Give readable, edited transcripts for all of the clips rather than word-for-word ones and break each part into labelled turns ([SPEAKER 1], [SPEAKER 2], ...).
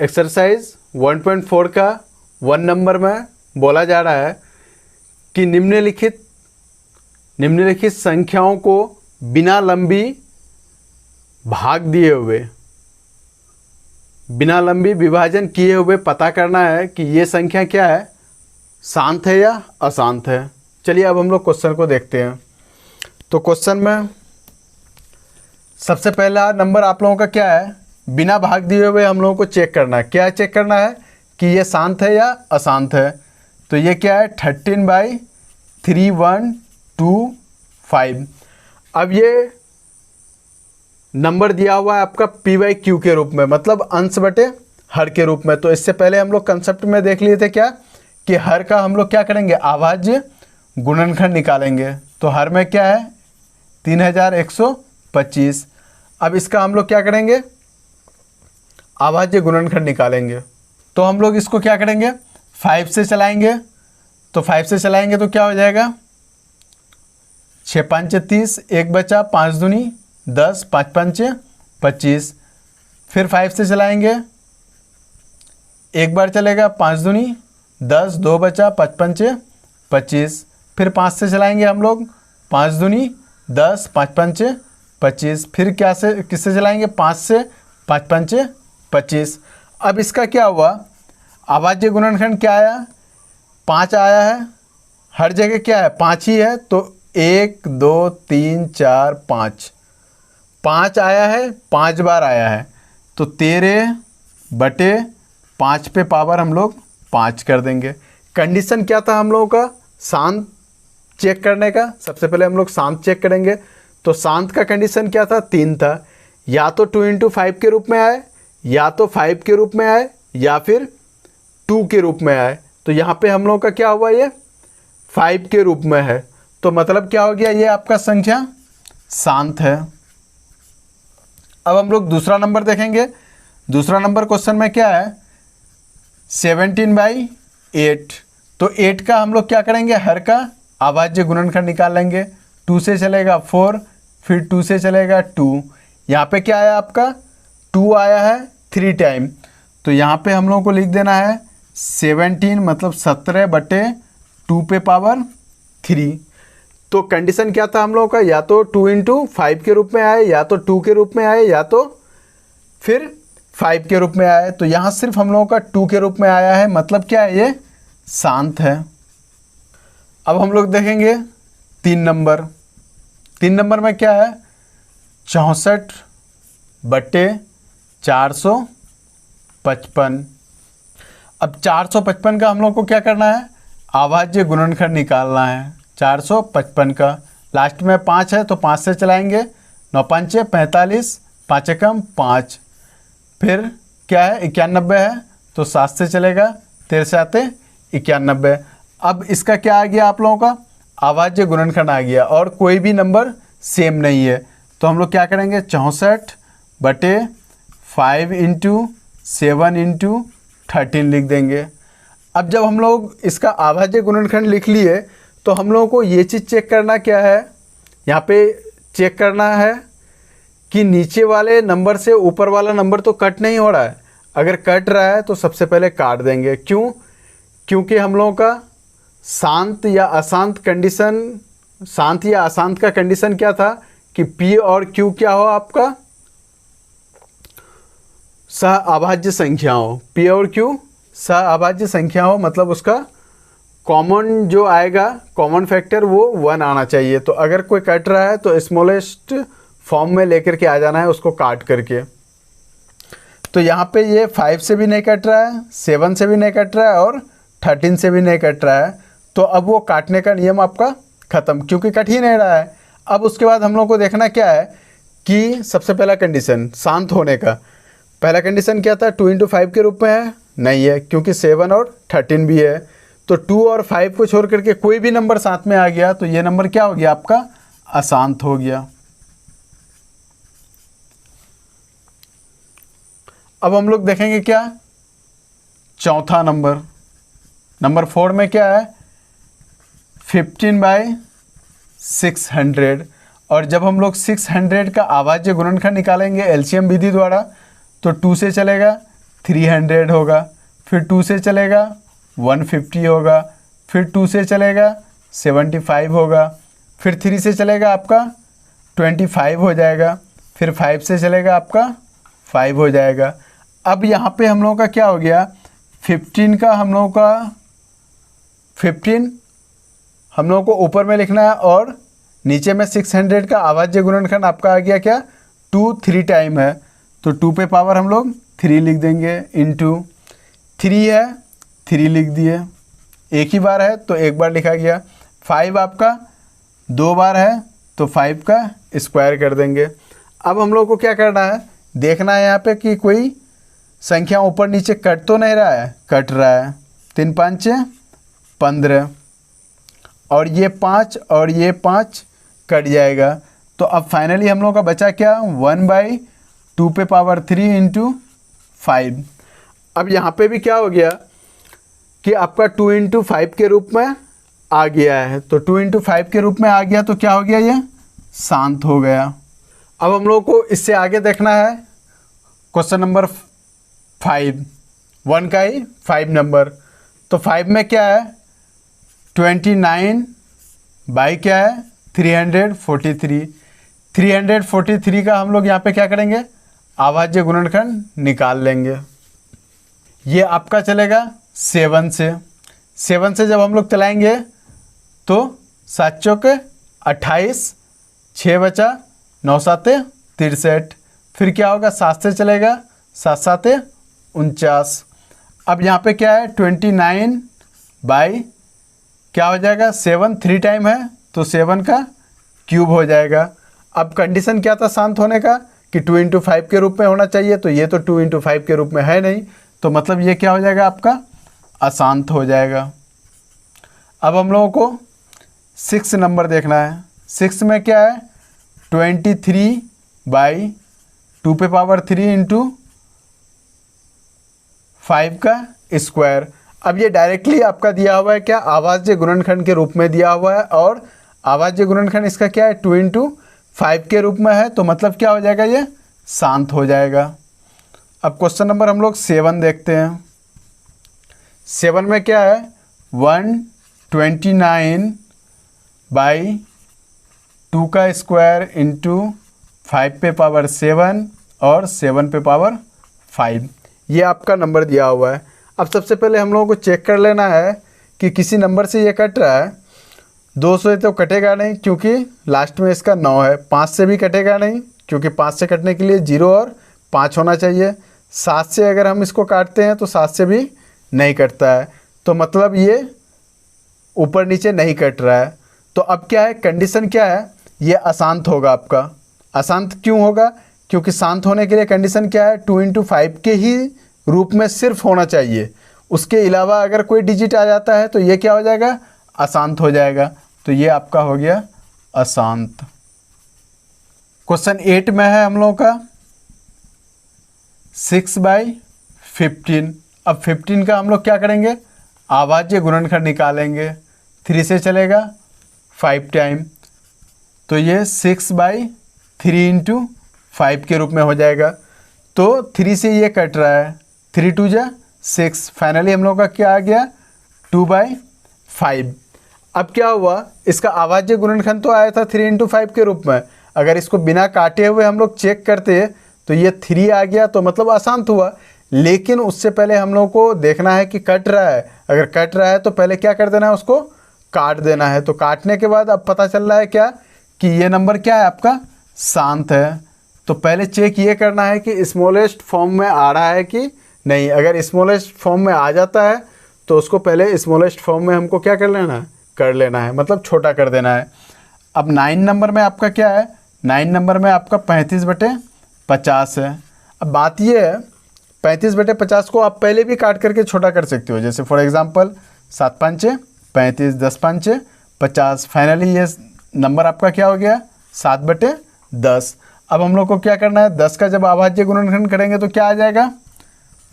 [SPEAKER 1] Exercise 1.4 का 1 number में बोला जा रहा है कि निम्नलिखित संख्याओं को बिना लंबी विभाजन किए हुए पता करना है कि ये संख्या क्या है, शांत है या अशांत है। चलिए अब हम लोग क्वेश्चन को देखते हैं। तो क्वेश्चन में सबसे पहला नंबर आप लोगों का क्या है, बिना भाग दिए हुए हम लोगों को चेक करना है। क्या चेक करना है कि ये शांत है या अशांत है। तो ये क्या है 13/3125। अब ये नंबर दिया हुआ है आपका p/q के रूप में, मतलब अंश बटे हर के रूप में। तो इससे पहले हम लोग कंसेप्ट में देख लिए थे क्या कि हर का हम लोग क्या करेंगे, अभाज्य गुणनखंड निकालेंगे। तो हर में क्या है 3125। अब इसका हम लोग क्या करेंगे, अभाज्य गुणनखंड निकालेंगे। तो हम लोग इसको क्या करेंगे 5 से चलाएंगे। तो 5 से चलाएंगे तो क्या हो जाएगा 6 5 30, 1 बचा, 5 दूनी 10, 5 5 25। फिर 5 से चलाएंगे, एक बार चलेगा, 5 दूनी 10, 2 बचा, 5 5 25। फिर 5 से चलाएंगे हम लोग, 5 दूनी 10, 5 5 25। फिर क्या से किससे चलाएंगे 5 से, 5 5 25। अब इसका क्या हुआ, अभाज्य गुणनखंड क्या आया 5 आया है, हर जगह क्या है 5 ही है। तो 1 2 3 4 5 आया है, 5 बार आया है। तो 13/5 पे पावर हम लोग 5 कर देंगे। कंडीशन क्या था हम लोगों का, शांत चेक करने का। सबसे पहले हम लोग शांत चेक करेंगे। तो शांत का कंडीशन क्या था, 3 था, या तो 2 × 5 के रूप में आए, या तो 5 के रूप में आए, या फिर 2 के रूप में आए। तो यहाँ पे हम लोगों का क्या हुआ, ये 5 के रूप में है। तो मतलब क्या हो गया, ये आपका संख्या शांत है। अब हम लोग दूसरा नंबर देखेंगे। दूसरा नंबर क्वेश्चन में क्या है 17/8। तो 8 का हम लोग क्या करेंगे, हर का अभाज्य गुणनखंड निकाल लेंगे। 2 से चलेगा 4, फिर 2 से चलेगा 2। यहाँ पे क्या आया आपका 2 आया है 3 टाइम। तो यहाँ पे हम लोगों को लिख देना है 17 मतलब 17/2 पे पावर 3। तो कंडीशन क्या था हम लोगों का, या तो 2 × 5 के रूप में आए, या तो 2 के रूप में आए, या तो फिर 5 के रूप में आए। तो यहाँ सिर्फ हम लोगों का 2 के रूप में आया है, मतलब क्या है ये शांत है। अब हम लोग देखेंगे 3 नंबर। 3 नंबर में क्या है 64/455। अब 455 का हम लोग को क्या करना है, अभाज्य गुणनखंड निकालना है 455 का। लास्ट में 5 है तो 5 से चलाएंगे, 9 5 45, 5 एकम 5। फिर क्या है 91 है तो 7 से चलेगा, 13 से आते 91। अब इसका क्या आ गया आप लोगों का, अभाज्य गुणनखंड आ गया और कोई भी नंबर सेम नहीं है। तो हम लोग क्या करेंगे 64/5 × 7 × 13 लिख देंगे। अब जब हम लोग इसका अभाज्य गुणनखंड लिख लिए तो हम लोगों को ये चीज़ चेक करना क्या है, यहाँ पे चेक करना है कि नीचे वाले नंबर से ऊपर वाला नंबर तो कट नहीं हो रहा है। अगर कट रहा है तो सबसे पहले काट देंगे। क्यों, क्योंकि हम लोगों का शांत या अशांत कंडीशन, शांत या अशांत का कंडीशन क्या था कि P और Q क्या हो आपका सह अभाज्य संख्या हो। P और Q सह अभाज्य संख्या हो, मतलब उसका कॉमन जो आएगा, कॉमन फैक्टर वो 1 आना चाहिए। तो अगर कोई कट रहा है तो स्मॉलेस्ट फॉर्म में लेकर के आ जाना है उसको काट करके। तो यहाँ पे ये 5 से भी नहीं कट रहा है, 7 से भी नहीं कट रहा है और 13 से भी नहीं कट रहा है। तो अब वो काटने का नियम आपका ख़त्म, क्योंकि कट ही नहीं रहा है। अब उसके बाद हम लोग को देखना क्या है कि सबसे पहला कंडीशन शांत होने का, पहला कंडीशन क्या था 2 × 5 के रूप में है, नहीं है, क्योंकि 7 और 13 भी है। तो 2 और 5 को छोड़ करके कोई भी नंबर साथ में आ गया तो ये नंबर क्या हो गया आपका अशांत हो गया। अब हम लोग देखेंगे क्या चौथा नंबर, नंबर 4 में क्या है 15/600। और जब हम लोग 600 का अभाज्य गुणनखंड निकालेंगे एलसीएम विधि द्वारा तो 2 से चलेगा, 300 होगा, फिर 2 से चलेगा 150 होगा, फिर 2 से चलेगा 75 होगा, फिर 3 से चलेगा आपका 25 हो जाएगा, फिर 5 से चलेगा आपका 5 हो जाएगा। अब यहाँ पे हम लोगों का क्या हो गया, 15 का हम लोगों का 15 हम लोगों को ऊपर में लिखना है और नीचे में 600 का अभाज्य गुणनखंड आपका आ गया क्या, 2 3 टाइम है, तो 2 पे पावर हम लोग 3 लिख देंगे, इंटू 3 है 3 लिख दिए, एक ही बार है तो एक बार लिखा गया। 5 आपका 2 बार है तो 5 का स्क्वायर कर देंगे। अब हम लोग को क्या करना है, देखना है यहाँ पे कि कोई संख्या ऊपर नीचे कट तो नहीं रहा है, कट रहा है। 3 5 15 और ये 5 और ये 5 कट जाएगा। तो अब फाइनली हम लोग का बचा क्या, 1/2 पे पावर 3 इंटू 5। अब यहाँ पे भी क्या हो गया कि आपका 2 इंटू 5 के रूप में आ गया है, तो 2 इंटू 5 के रूप में आ गया तो क्या हो गया, ये शांत हो गया। अब हम लोग को इससे आगे देखना है क्वेश्चन नंबर 5, 1 का ही 5 नंबर। तो 5 में क्या है, 29 बाई क्या है 343। 343 का हम लोग यहाँ पे क्या करेंगे, अभाज्य गुणनखंड निकाल लेंगे। ये आपका चलेगा 7 से। 7 से जब हम लोग चलाएंगे तो 7 चौके 28, 6 बचा 9 7 63, फिर क्या होगा 7 से चलेगा 7 7 49। अब यहाँ पे क्या है 29 बाई क्या हो जाएगा 7, 3 टाइम है तो 7 का क्यूब हो जाएगा। अब कंडीशन क्या था शांत होने का कि 2 इंटू 5 के रूप में होना चाहिए, तो ये तो 2 इंटू 5 के रूप में है नहीं, तो मतलब ये क्या हो जाएगा आपका अशांत हो जाएगा। अब हम लोगों को 6 नंबर देखना है। 6 में क्या है 23 बाई 2 पे पावर 3 इंटू 5 का स्क्वायर। अब ये डायरेक्टली आपका दिया हुआ है क्या, अभाज्य गुणनखंड के रूप में दिया हुआ है, और अभाज्य गुणनखंड इसका क्या है 2 इंटू 5 के रूप में है, तो मतलब क्या हो जाएगा, ये शांत हो जाएगा। अब क्वेश्चन नंबर हम लोग 7 देखते हैं। 7 में क्या है 129 बाई 2 का स्क्वायर इंटू 5 पे पावर 7 और 7 पे पावर 5, ये आपका नंबर दिया हुआ है। अब सबसे पहले हम लोगों को चेक कर लेना है कि किसी नंबर से ये कट रहा है। 2 से तो कटेगा नहीं क्योंकि लास्ट में इसका 9 है। 5 से भी कटेगा नहीं क्योंकि 5 से कटने के लिए 0 और 5 होना चाहिए। 7 से अगर हम इसको काटते हैं तो 7 से भी नहीं कटता है, तो मतलब ये ऊपर नीचे नहीं कट रहा है। तो अब क्या है, कंडीशन क्या है, ये अशांत होगा आपका। अशांत क्यों होगा, क्योंकि शांत होने के लिए कंडीशन क्या है 2 इंटू 5 के ही रूप में सिर्फ होना चाहिए, उसके अलावा अगर कोई डिजिट आ जाता है तो ये क्या हो जाएगा, अशांत हो जाएगा। तो ये आपका हो गया अशांत। क्वेश्चन 8 में है हम लोगों का 6/15। अब 15 का हम लोग क्या करेंगे, अभाज्य गुणनखंड निकालेंगे। 3 से चलेगा 5 टाइम, तो ये 6/3 इंटू 5 के रूप में हो जाएगा। तो 3 से ये कट रहा है, 3 2 जा 6, फाइनली हम लोग का क्या आ गया 2/5। अब क्या हुआ, इसका अभाज्य गुणनखंड तो आया था 3 इंटू 5 के रूप में, अगर इसको बिना काटे हुए हम लोग चेक करते तो ये 3 आ गया, तो मतलब अशांत हुआ। लेकिन उससे पहले हम लोग को देखना है कि कट रहा है। अगर कट रहा है तो पहले क्या कर देना है, उसको काट देना है। तो काटने के बाद अब पता चल रहा है क्या कि ये नंबर क्या है आपका शांत है। तो पहले चेक ये करना है कि स्मॉलेस्ट फॉर्म में आ रहा है कि नहीं। अगर स्मॉलेस्ट फॉर्म में आ जाता है तो उसको पहले स्मॉलेस्ट फॉर्म में हमको क्या कर लेना है, कर लेना है, मतलब छोटा कर देना है। अब 9 नंबर में आपका क्या है, 9 नंबर में आपका 35/50 है। अब बात ये है 35/50 को आप पहले भी काट करके छोटा कर सकते हो, जैसे फॉर एग्जांपल 7 5 35, 10 5 50, फाइनली ये नंबर आपका क्या हो गया 7/10। अब हम लोग को क्या करना है, 10 का जब अभाज्य गुणनखंड करेंगे तो क्या आ जाएगा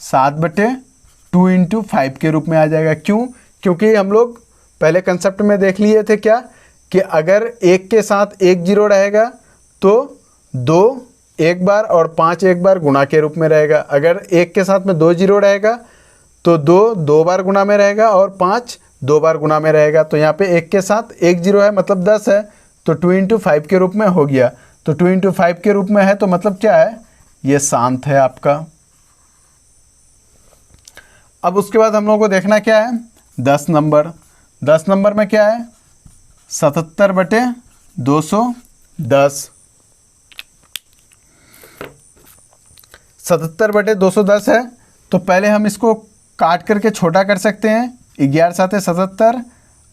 [SPEAKER 1] 7/2 इंटू 5 के रूप में आ जाएगा। क्यों, क्योंकि हम लोग पहले कंसेप्ट में देख लिए थे क्या कि अगर 1 के साथ 1 0 रहेगा तो 2 एक बार और 5 एक बार गुणा के रूप में रहेगा। अगर 1 के साथ में 2 जीरो रहेगा तो 2 बार गुणा में रहेगा और 5 2 बार गुणा में रहेगा। तो यहाँ पे 1 के साथ 1 जीरो है मतलब 10 है, तो 2 इंटू 5 के रूप में हो गया। तो 2 इंटू 5 के रूप में है तो मतलब क्या है, ये शांत है आपका। अब उसके बाद हम लोगों को देखना क्या है, 10 नंबर। 10 नंबर में क्या है, 77/210। 77/210 है, तो पहले हम इसको काट करके छोटा कर सकते हैं। 11 7 77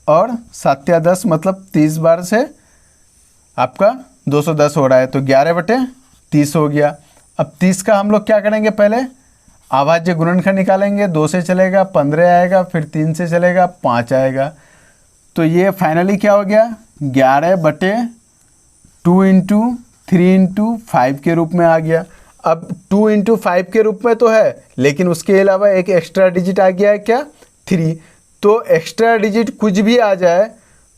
[SPEAKER 1] और 7 10 मतलब 30 बार से आपका 210 हो रहा है, तो 11/30 हो गया। अब 30 का हम लोग क्या करेंगे, पहले अभाज्य गुणनखंड निकालेंगे। 2 से चलेगा 15 आएगा, फिर 3 से चलेगा 5 आएगा। तो ये फाइनली क्या हो गया, 11/2 इंटू 3 इंटू 5 के रूप में आ गया। अब 2 इंटू 5 के रूप में तो है, लेकिन उसके अलावा एक एक्स्ट्रा डिजिट आ गया है, क्या, 3। तो एक्स्ट्रा डिजिट कुछ भी आ जाए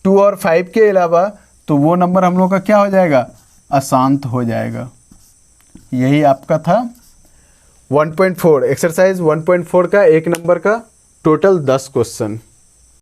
[SPEAKER 1] 2 और 5 के अलावा, तो वो नंबर हम लोग का क्या हो जाएगा, अशांत हो जाएगा। यही आपका था 1.4 एक्सरसाइज 1.4 का 1 नंबर का टोटल 10 क्वेश्चन।